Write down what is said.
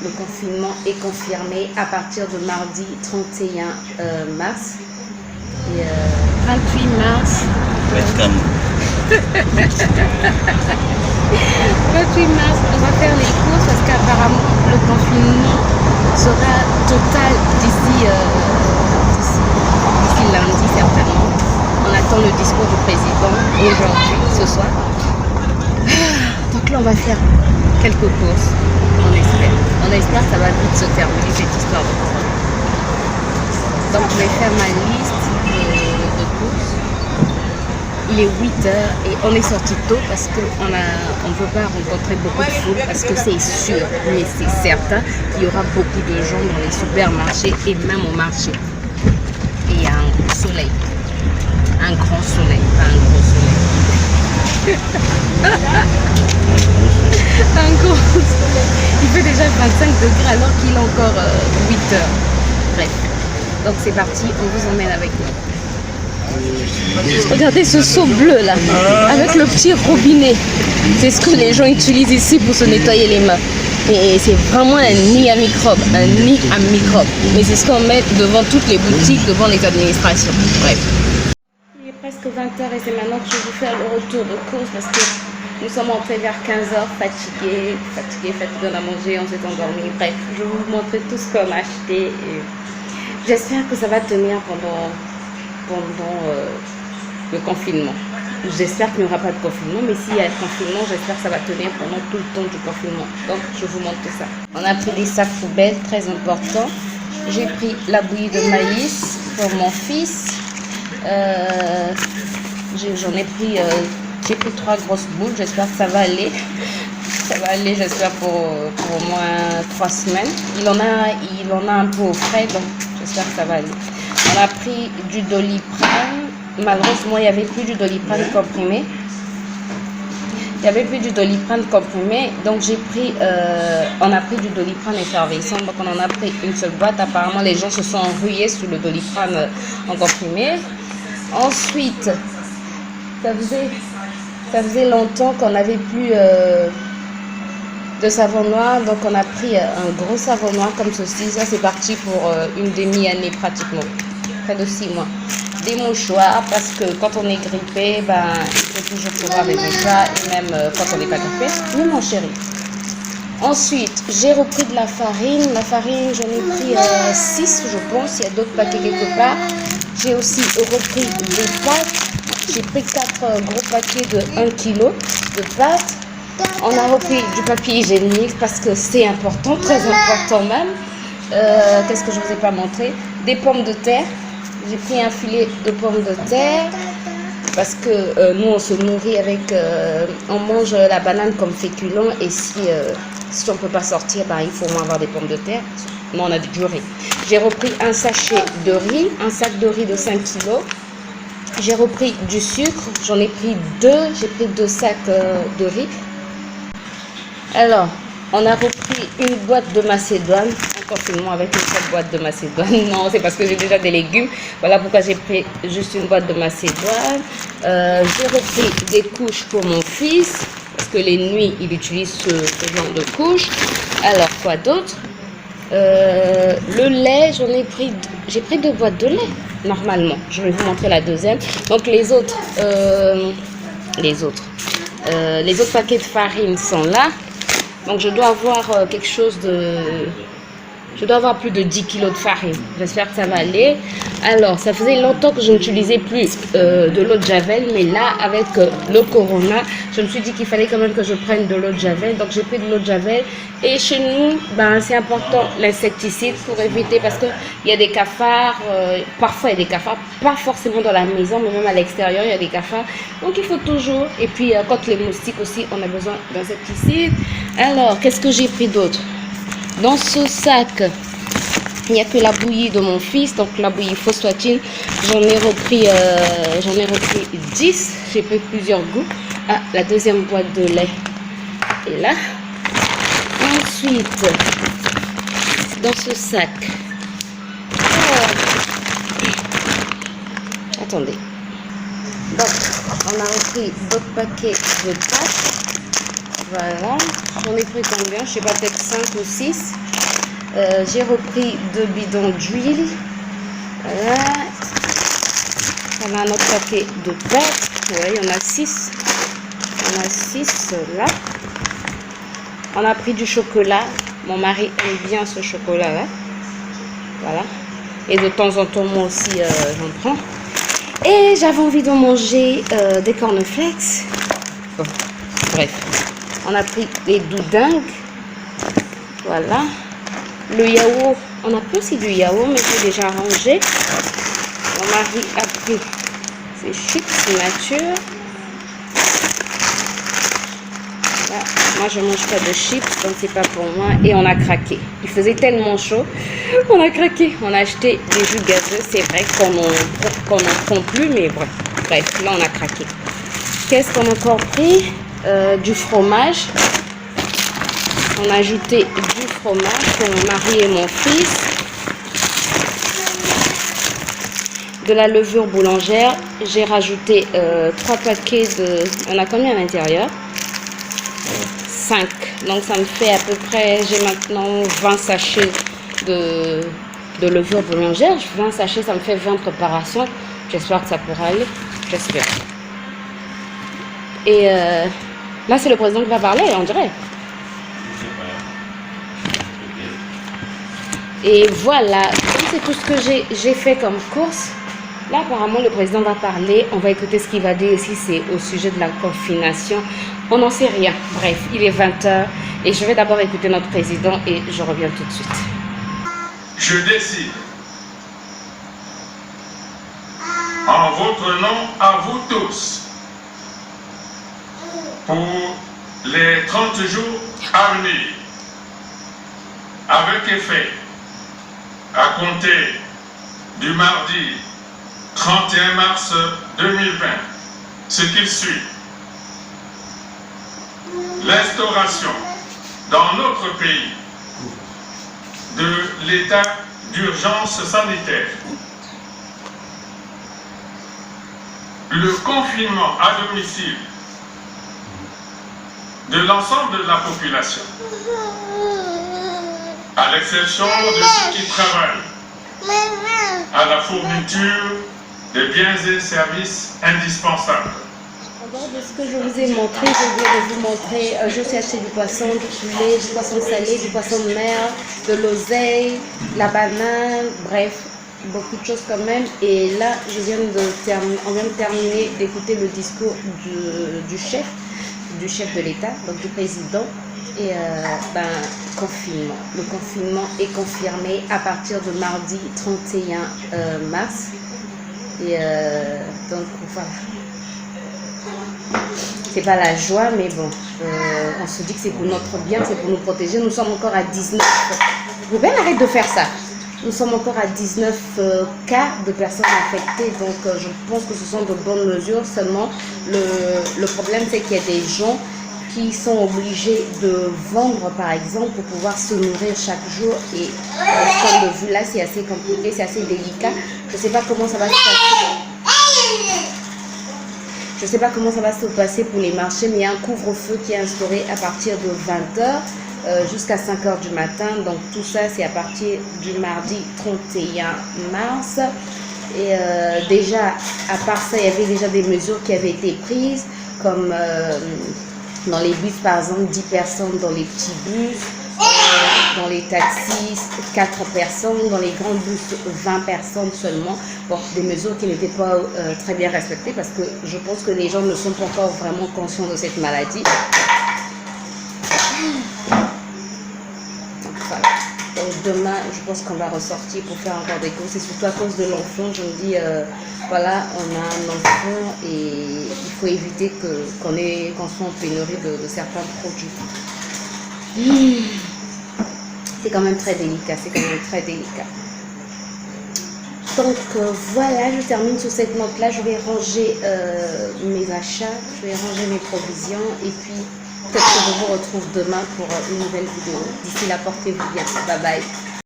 le confinement est confirmé à partir de mardi 31 mars. Et 28 mars. Welcome. 28 mars, on va faire les courses parce qu'apparemment le confinement sera total d'ici lundi certainement. On attend le discours du président aujourd'hui, ce soir. Donc là on va faire quelques courses, on espère. On espère que ça va vite se terminer cette histoire de courses. Donc je vais faire ma liste de courses. Il est 8h et on est sorti tôt parce qu'on ne veut pas rencontrer beaucoup de foule parce que c'est sûr, mais c'est certain qu'il y aura beaucoup de gens dans les supermarchés et même au marché. Et il y a un gros soleil. Un grand soleil, pas un gros soleil. Un gros soleil. Il fait déjà 25 degrés alors qu'il est encore 8h. Bref. Donc c'est parti, on vous emmène avec nous. Regardez ce seau bleu là, avec le petit robinet. C'est ce que les gens utilisent ici pour se nettoyer les mains. Et c'est vraiment un nid à microbes, un nid à microbes. Mais c'est ce qu'on met devant toutes les boutiques, devant les administrations. Bref. Il est presque 20h et c'est maintenant que je vais vous faire le retour de course parce que nous sommes entrés vers 15h, fatigués, on a mangé, on s'est endormi. Bref, je vais vous montrer tout ce qu'on a acheté. J'espère que ça va tenir pendant le confinement. J'espère qu'il n'y aura pas de confinement, mais s'il y a un confinement, j'espère que ça va tenir pendant tout le temps du confinement. Donc, je vous montre tout ça. On a pris des sacs poubelles, très important. J'ai pris la bouillie de maïs pour mon fils. J'en ai pris, j'ai pris 3 grosses boules. J'espère que ça va aller. Ça va aller, j'espère, pour au moins 3 semaines. Il en a un peu au frais, donc j'espère que ça va aller. On a pris du Doliprane. Malheureusement, il n'y avait plus du Doliprane comprimé. Donc on a pris du Doliprane effervescent. Donc on en a pris une seule boîte. Apparemment, les gens se sont rués sur le Doliprane en comprimé. Ensuite, ça faisait longtemps qu'on n'avait plus de savon noir. Donc on a pris un gros savon noir comme ceci. Ça, c'est parti pour une demi-année pratiquement. Près de 6 mois. Des mouchoirs parce que quand on est grippé, il faut toujours pouvoir des mouchoirs et même quand on n'est pas grippé. Oui mon chéri. Ensuite, j'ai repris de la farine. La farine, j'en ai pris 6 je pense. Il y a d'autres paquets quelque part. J'ai aussi repris des pâtes. J'ai pris 4 gros paquets de 1 kg de pâtes. On a repris du papier hygiénique parce que c'est important, très important même. Qu'est-ce que je ne vous ai pas montré? Des pommes de terre. J'ai pris un filet de pommes de terre parce que nous on se nourrit avec, on mange la banane comme féculent et si on ne peut pas sortir, il faut au moins avoir des pommes de terre. Non, on a du riz. J'ai repris un sachet de riz, un sac de riz de 5 kg. J'ai repris du sucre, j'en ai pris 2, j'ai pris 2 sacs de riz. Alors, on a repris une boîte de macédoine. Confinement avec une seule boîte de macédoine. Non, c'est parce que j'ai déjà des légumes. Voilà pourquoi j'ai pris juste une boîte de macédoine. J'ai repris des couches pour mon fils parce que les nuits il utilise ce genre de couches. Alors quoi d'autre? Le lait, j'ai pris 2 boîtes de lait normalement. Je vais vous montrer la deuxième. Donc les autres paquets de farine sont là. Donc je dois avoir quelque chose de... Je dois avoir plus de 10 kg de farine. J'espère que ça va aller. Alors, ça faisait longtemps que je n'utilisais plus de l'eau de Javel. Mais là, avec le Corona, je me suis dit qu'il fallait quand même que je prenne de l'eau de Javel. Donc, j'ai pris de l'eau de Javel. Et chez nous, c'est important l'insecticide pour éviter. Parce qu'il y a des cafards. Parfois, il y a des cafards. Pas forcément dans la maison, mais même à l'extérieur, il y a des cafards. Donc, il faut toujours. Et puis, quand les moustiques aussi, on a besoin d'insecticide. Alors, qu'est-ce que j'ai pris d'autre? Dans ce sac, il n'y a que la bouillie de mon fils, donc la bouillie phosphatine. J'en ai repris 10. J'ai pris plusieurs goûts. Ah, la deuxième boîte de lait est là. Ensuite, dans ce sac, attendez. Donc, on a repris d'autres paquets de pâtes. Voilà, j'en ai pris combien? Je sais pas, peut-être 5 ou 6. J'ai repris 2 bidons d'huile. Voilà. On a un autre paquet de pâtes. Ouais, il y en a 6. On a 6 là. On a pris du chocolat. Mon mari aime bien ce chocolat-là. Voilà. Et de temps en temps, moi aussi, j'en prends. Et j'avais envie de manger des cornflakes. Bon, bref. On a pris les doudingues. Voilà. Le yaourt. On a pris aussi du yaourt, mais j'ai déjà rangé. Mon mari a pris ses chips nature. Voilà. Moi, je ne mange pas de chips, donc c'est pas pour moi. Et on a craqué. Il faisait tellement chaud. On a craqué. On a acheté des jus gazeux. C'est vrai qu'on n'en prend plus, mais bon. Bref, là, on a craqué. Qu'est-ce qu'on a encore pris? Du fromage. On a ajouté du fromage pour mon mari et mon fils. De la levure boulangère. J'ai rajouté 3 paquets de... On a combien à l'intérieur? 5. Donc ça me fait à peu près... J'ai maintenant 20 sachets de levure boulangère. 20 sachets, ça me fait 20 préparations. J'espère que ça pourra aller. J'espère. Et là, c'est le président qui va parler, on dirait. Et voilà, c'est tout ce que j'ai fait comme course. Là, apparemment, le président va parler. On va écouter ce qu'il va dire aussi. C'est au sujet de la confination. On n'en sait rien. Bref, il est 20h. Et je vais d'abord écouter notre président et je reviens tout de suite. Je décide, en votre nom à vous tous, pour les 30 jours à venir, avec effet, à compter du mardi 31 mars 2020, ce qu'il suit, l'instauration dans notre pays de l'état d'urgence sanitaire, le confinement à domicile de l'ensemble de la population, à l'exception de ceux qui travaillent à la fourniture de biens et services indispensables. De ce que je vous ai montré, je viens de vous montrer, je suis acheté du poisson, du poulet, du poisson salé, du poisson de mer, de l'oseille, la banane, bref, beaucoup de choses quand même. Et là, on vient de terminer d'écouter le discours du chef de l'État, donc du président. Et confinement. Le confinement est confirmé à partir de mardi 31 mars. Et donc voilà. C'est pas la joie, mais bon, on se dit que c'est pour notre bien, c'est pour nous protéger. Nous sommes encore à 19. Vous pouvez arrêter de faire ça. Nous sommes encore à 19 cas de personnes infectées, donc je pense que ce sont de bonnes mesures. Seulement, le problème, c'est qu'il y a des gens qui sont obligés de vendre, par exemple, pour pouvoir se nourrir chaque jour. Et de ce point de vue-là, c'est assez compliqué, c'est assez délicat. Je ne sais pas comment ça va se passer. Je ne sais pas comment ça va se passer pour les marchés, mais il y a un couvre-feu qui est instauré à partir de 20h jusqu'à 5h du matin. Donc tout ça, c'est à partir du mardi 31 mars. Et déjà, à part ça, il y avait déjà des mesures qui avaient été prises, comme dans les bus, par exemple, 10 personnes dans les petits bus. Dans les taxis, 4 personnes, dans les grands bus, 20 personnes seulement. Bon, des mesures qui n'étaient pas très bien respectées parce que je pense que les gens ne sont pas encore vraiment conscients de cette maladie. Donc, voilà. Donc demain, je pense qu'on va ressortir pour faire encore des courses. Et surtout à cause de l'enfant, je me dis, voilà, on a un enfant et il faut éviter qu'on soit en pénurie de certains produits. C'est quand même très délicat, Donc voilà, je termine sur cette note-là. Je vais ranger mes achats, je vais ranger mes provisions et puis peut-être que je vous retrouve demain pour une nouvelle vidéo. D'ici là, portez-vous bien. Bye bye.